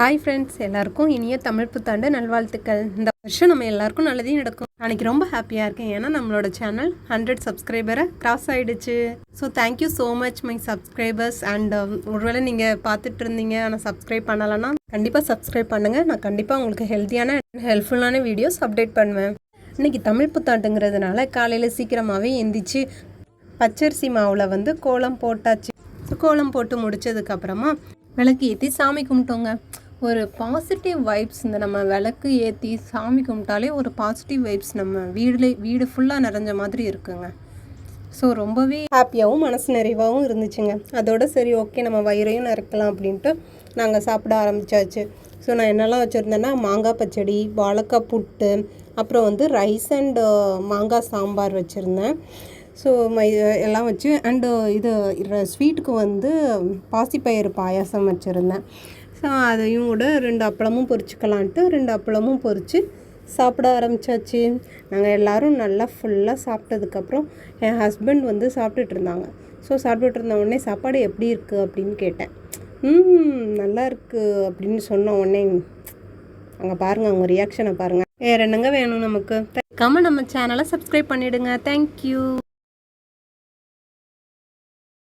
Hi friends, எல்லாருக்கும் இனிய தமிழ் புத்தாண்டு நல்வாழ்த்துக்கள். இந்த வருஷம் நம்ம எல்லாருக்கும் நல்லதே நடக்கும். அன்றைக்கி ரொம்ப ஹாப்பியாக இருக்கேன். ஏன்னா நம்மளோட சேனல் 100 சப்ஸ்கிரைபரை கிராஸ் ஆகிடுச்சு. So thank you so much my subscribers. And ஒருவேளை நீங்கள் பார்த்துட்டு இருந்தீங்க ஆனால் சப்ஸ்கிரைப் பண்ணலைன்னா கண்டிப்பாக சப்ஸ்கிரைப் பண்ணுங்கள். நான் கண்டிப்பாக உங்களுக்கு ஹெல்ப்ஃபுல்லான வீடியோஸ் அப்டேட் பண்ணுவேன். இன்றைக்கி தமிழ் புத்தாண்டுங்கிறதுனால காலையில் சீக்கிரமாகவே எந்திரிச்சு பச்சரிசி மாவில் கோலம் போட்டாச்சு. ஸோ கோலம் போட்டு முடித்ததுக்கப்புறமா விளக்கு ஏற்றி சாமி கும்பிட்டோங்க. ஒரு பாசிட்டிவ் வைப்ஸ், இந்த நம்ம விளக்கு ஏற்றி சாமி கும்பிட்டாலே ஒரு பாசிட்டிவ் வைப்ஸ் நம்ம வீடு ஃபுல்லாக நிறைஞ்ச மாதிரி இருக்குங்க. ஸோ ரொம்பவே ஹாப்பியாகவும் மனசு நிறைவாகவும் இருந்துச்சுங்க. அதோட சரி, ஓகே நம்ம வயிறையும் நிறக்கலாம் அப்படின்ட்டு நாங்கள் சாப்பிட ஆரம்பித்தாச்சு. ஸோ நான் என்னெல்லாம் வச்சுருந்தேன்னா மாங்காய் பச்சடி, வாழைக்காய் புட்டு, அப்புறம் ரைஸ் அண்டு மாங்காய் சாம்பார் வச்சுருந்தேன். ஸோ எல்லாம் வச்சு அண்டு இது ஸ்வீட்டுக்கு பாசிப்பயிறு பாயாசம் வச்சுருந்தேன். ஸோ அதையும் கூட 2 அப்பளமும் பொரிச்சுக்கலான்ட்டு 2 அப்பளமும் பொரித்து சாப்பிட ஆரம்பித்தாச்சு. நாங்கள் எல்லோரும் நல்லா ஃபுல்லாக சாப்பிட்டதுக்கப்புறம் என் ஹஸ்பண்ட் சாப்பிட்டுட்டு இருந்தாங்க. ஸோ சாப்பிட்டுட்டு இருந்த உடனே சாப்பாடு எப்படி இருக்குது அப்படின்னு கேட்டேன். நல்லா இருக்குது அப்படின்னு சொன்ன உடனே அங்கே பாருங்கள், அவங்க ரியாக்ஷனை பாருங்கள். வேறு என்னங்க வேணும் நமக்கு? நம்ம சேனலை சப்ஸ்கிரைப் பண்ணிவிடுங்க. தேங்க்யூ.